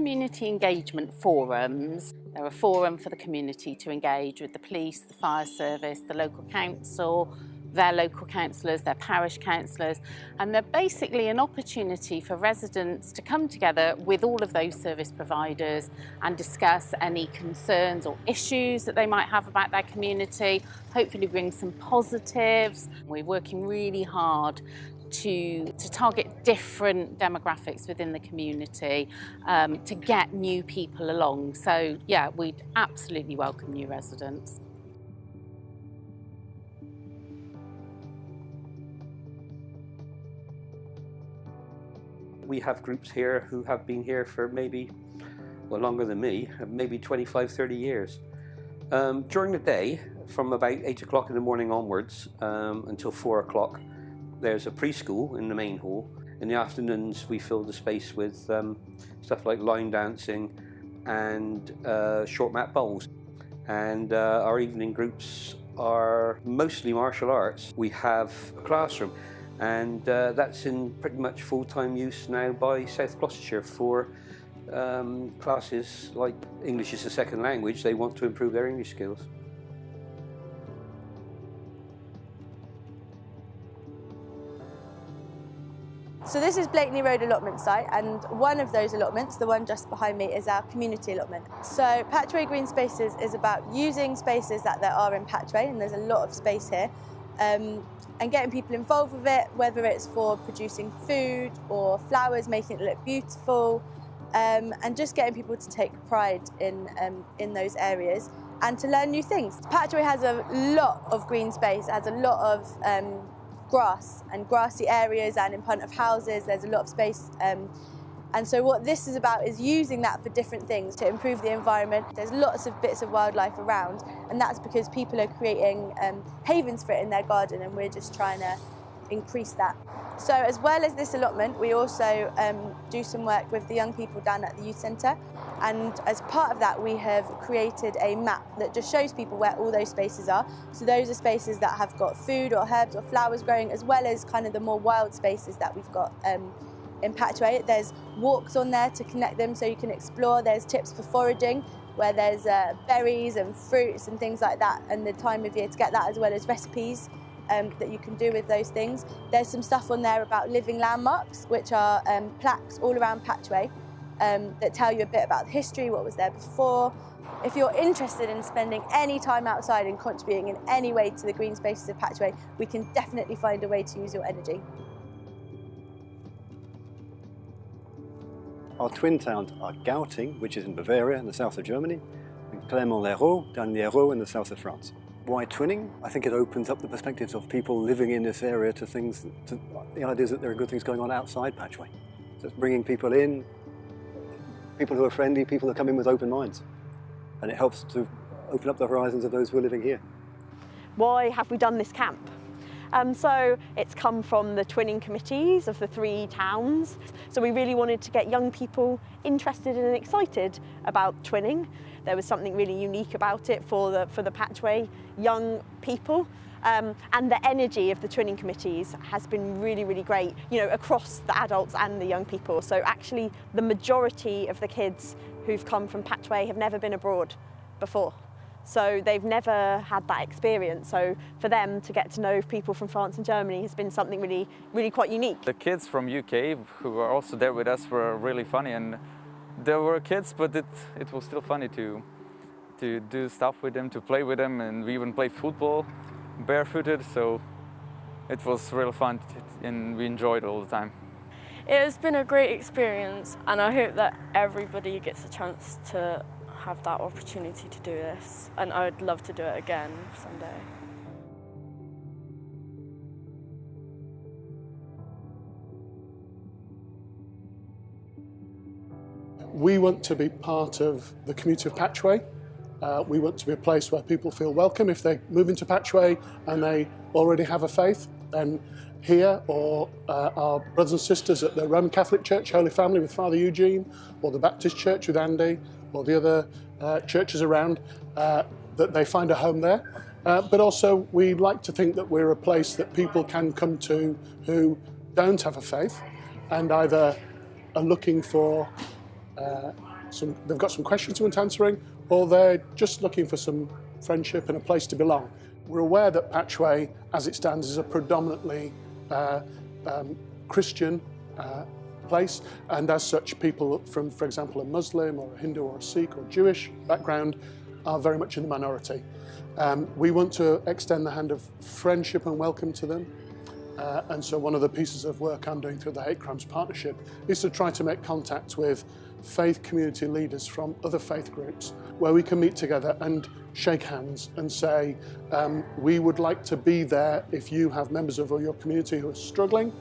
community engagement forums. They're a forum for the community to engage with the police, the fire service, the local council, their local councillors, their parish councillors, and they're basically an opportunity for residents to come together with all of those service providers and discuss any concerns or issues that they might have about their community, hopefully bring some positives. We're working really hard to target different demographics within the community to get new people along. So yeah, we'd absolutely welcome new residents. We have groups here who have been here for maybe, well, longer than me, maybe 25, 30 years. During the day, from about 8 o'clock in the morning onwards until 4 o'clock, there's a preschool in the main hall. In the afternoons, we fill the space with stuff like line dancing and short mat bowls. And our evening groups are mostly martial arts. We have a classroom, and that's in pretty much full-time use now by South Gloucestershire for classes like English as a second language. They want to improve their English skills. So this is Blakeney Road allotment site, and one of those allotments, the one just behind me, is our community allotment. So Patchway Green Spaces is about using spaces that there are in Patchway, and there's a lot of space here, and getting people involved with it, whether it's for producing food or flowers, making it look beautiful, and just getting people to take pride in those areas and to learn new things. Patchway has a lot of green space, it has a lot of grass and grassy areas, and in front of houses there's a lot of space, and so what this is about is using that for different things to improve the environment. There's lots of bits of wildlife around, and that's because people are creating havens for it in their garden, and we're just trying to increase that. So as well as this allotment, we also do some work with the young people down at the youth centre, and as part of that we have created a map that just shows people where all those spaces are. So those are spaces that have got food or herbs or flowers growing, as well as kind of the more wild spaces that we've got in Patchway. There's walks on there to connect them so you can explore. There's tips for foraging, where there's berries and fruits and things like that, and the time of year to get that, as well as recipes that you can do with those things. There's some stuff on there about living landmarks, which are plaques all around Patchway that tell you a bit about the history, what was there before. If you're interested in spending any time outside and contributing in any way to the green spaces of Patchway, we can definitely find a way to use your energy. Our twin towns are Gauting, which is in Bavaria in the south of Germany, and Clermont-Lérault down in the Hérault in the south of France. Why twinning? I think it opens up the perspectives of people living in this area to things, to the ideas that there are good things going on outside Patchway. So it's bringing people in, people who are friendly, people who come in with open minds. And it helps to open up the horizons of those who are living here. Why have we done this camp? So it's come from the twinning committees of the 3 towns. So we really wanted to get young people interested and excited about twinning. There was something really unique about it for the Patchway young people. And the energy of the twinning committees has been really, really great, you know, across the adults and the young people. So actually the majority of the kids who've come from Patchway have never been abroad before. So they've never had that experience. So for them to get to know people from France and Germany has been something really, really quite unique. The kids from UK who were also there with us were really funny, and there were kids, but it was still funny to do stuff with them, to play with them, and we even played football barefooted, so it was real fun and we enjoyed it all the time. It has been a great experience, and I hope that everybody gets a chance to have that opportunity to do this, and I would love to do it again someday. We want to be part of the community of Patchway. We want to be a place where people feel welcome. If they move into Patchway and they already have a faith, then here, or our brothers and sisters at the Roman Catholic Church, Holy Family with Father Eugene, or the Baptist Church with Andy, or the other churches around, that they find a home there. But also we like to think that we're a place that people can come to who don't have a faith and either are looking for they've got some questions they want answering, or they're just looking for some friendship and a place to belong. We're aware that Patchway, as it stands, is a predominantly Christian place, and as such people from, for example, a Muslim or a Hindu or a Sikh or Jewish background are very much in the minority. We want to extend the hand of friendship and welcome to them, and so one of the pieces of work I'm doing through the Hate Crimes Partnership is to try to make contact with faith community leaders from other faith groups where we can meet together and shake hands and say, we would like to be there if you have members of your community who are struggling.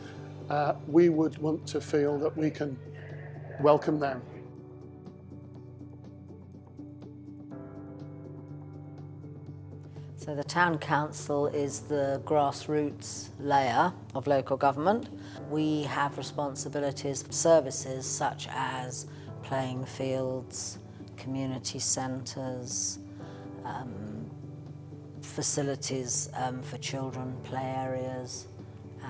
We would want to feel that we can welcome them. So the town council is the grassroots layer of local government. We have responsibilities for services such as playing fields, community centres, facilities for children, play areas,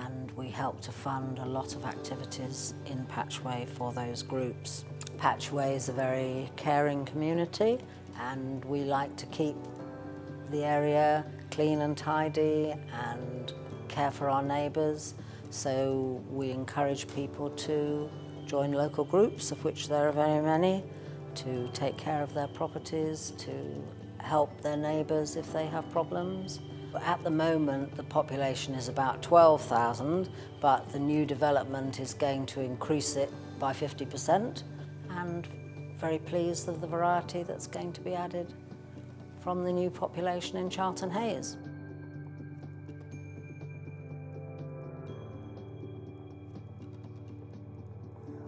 and we help to fund a lot of activities in Patchway for those groups. Patchway is a very caring community, and we like to keep the area clean and tidy and care for our neighbours, so we encourage people to join local groups, of which there are very many, to take care of their properties, to help their neighbours if they have problems. At the moment the population is about 12,000, but the new development is going to increase it by 50%, and very pleased with the variety that's going to be added from the new population in Charlton Hayes.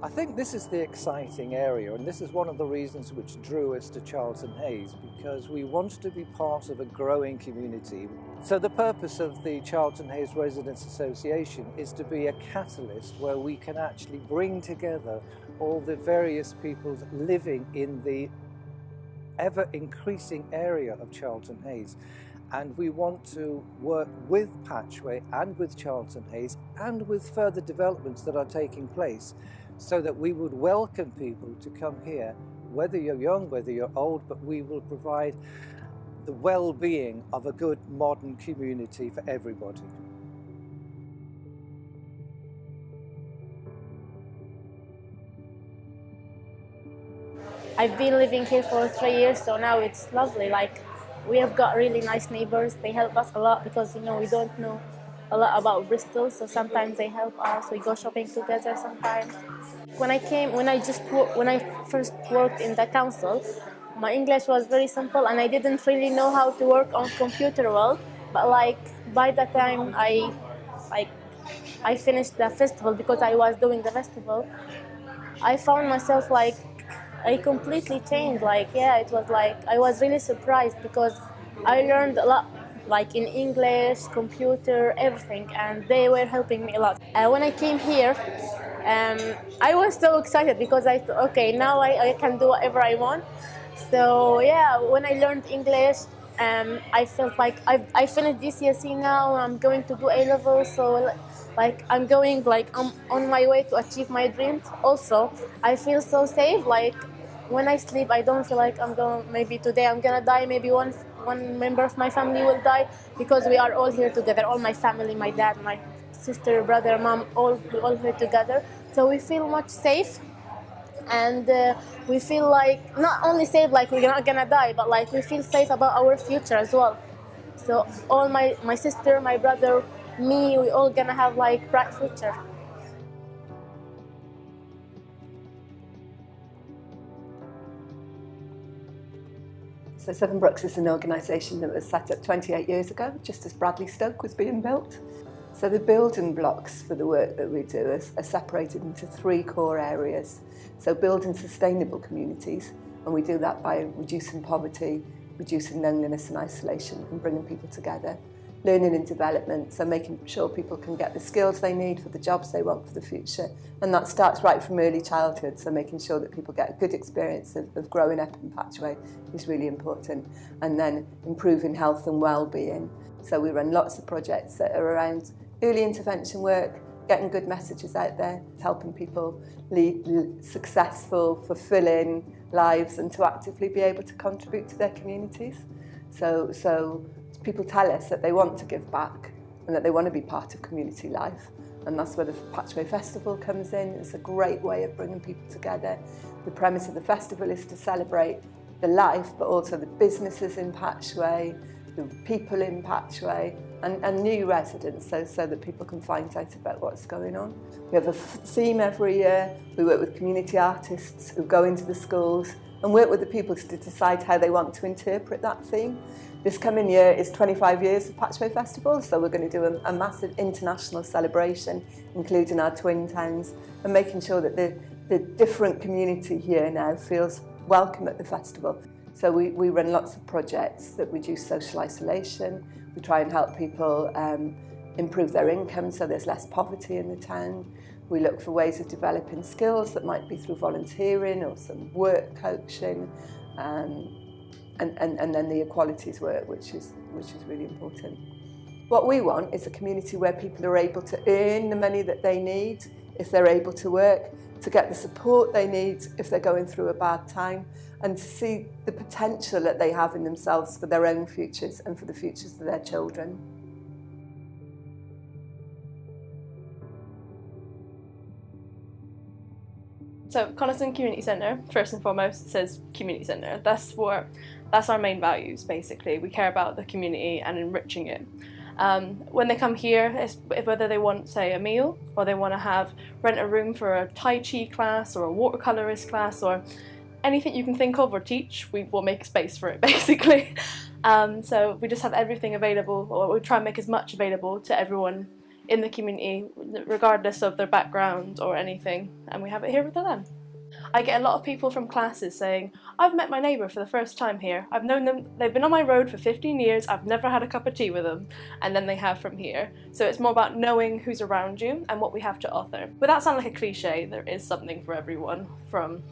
I think this is the exciting area, and this is one of the reasons which drew us to Charlton Hayes, because we wanted to be part of a growing community. So the purpose of the Charlton Hayes Residents Association is to be a catalyst where we can actually bring together all the various people living in the ever-increasing area of Charlton Hayes. And we want to work with Patchway and with Charlton Hayes and with further developments that are taking place, so that we would welcome people to come here, whether you're young, whether you're old, but we will provide the well-being of a good modern community for everybody. I've been living here for 3 years, so now it's lovely. Like, we have got really nice neighbors. They help us a lot because, you know, we don't know a lot about Bristol, so sometimes they help us. We go shopping together sometimes. When I first worked in the council, my English was very simple and I didn't really know how to work on computer well. But like by the time I finished the festival, because I was doing the festival, I found myself like I completely changed. Like, yeah, it was like I was really surprised because I learned a lot, like in English, computer, everything, and they were helping me a lot. When I came here, I was so excited because I thought, okay, now I can do whatever I want. So yeah, when I learned English, I felt like I finished GCSE now. I'm going to do A-level, so like I'm going, like I'm on my way to achieve my dreams. Also, I feel so safe. Like when I sleep, I don't feel like I'm going. Maybe today I'm gonna die. Maybe one member of my family will die, because we are all here together. All my family, my dad, my sister, brother, mom, all here together. So we feel much safe. And we feel like not only safe, like we're not gonna die, but like we feel safe about our future as well. So all my sister, my brother, me, we all gonna have like bright future. So Seven Brooks is an organisation that was set up 28 years ago, just as Bradley Stoke was being built. So the building blocks for the work that we do are separated into 3 core areas. So building sustainable communities, and we do that by reducing poverty, reducing loneliness and isolation, and bringing people together. Learning and development, so making sure people can get the skills they need for the jobs they want for the future. And that starts right from early childhood, so making sure that people get a good experience of growing up in Patchway is really important. And then improving health and well-being. So we run lots of projects that are around early intervention work, getting good messages out there, helping people lead successful, fulfilling lives and to actively be able to contribute to their communities. So people tell us that they want to give back and that they want to be part of community life. And that's where the Patchway Festival comes in. It's a great way of bringing people together. The premise of the festival is to celebrate the life, but also the businesses in Patchway, the people in Patchway, and new residents, so that people can find out about what's going on. We have a theme every year. We work with community artists who go into the schools and work with the people to decide how they want to interpret that theme. This coming year is 25 years of Patchway Festival, so we're going to do a massive international celebration, including our twin towns, and making sure that the different community here now feels welcome at the festival. So we run lots of projects that reduce social isolation. We try and help people improve their income so there's less poverty in the town. We look for ways of developing skills that might be through volunteering or some work coaching, and then the equalities work, which is really important. What we want is a community where people are able to earn the money that they need if they're able to work, to get the support they need if they're going through a bad time, and to see the potential that they have in themselves for their own futures and for the futures of their children. So Coniston Community Centre, first and foremost, says community centre. That's our main values, basically. We care about the community and enriching it. When they come here, whether they want, say, a meal, or they want to rent a room for a Tai Chi class or a watercolourist class or anything you can think of or teach, we will make space for it, basically. So we just have everything available, or we try and make as much available to everyone in the community, regardless of their background or anything, and we have it here for them. I get a lot of people from classes saying, I've met my neighbour for the first time here. I've known them, they've been on my road for 15 years, I've never had a cup of tea with them, and then they have from here. So it's more about knowing who's around you and what we have to offer. Without sounding like a cliche, there is something for everyone, from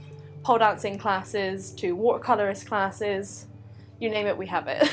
pole dancing classes to watercolourist classes, you name it, we have it.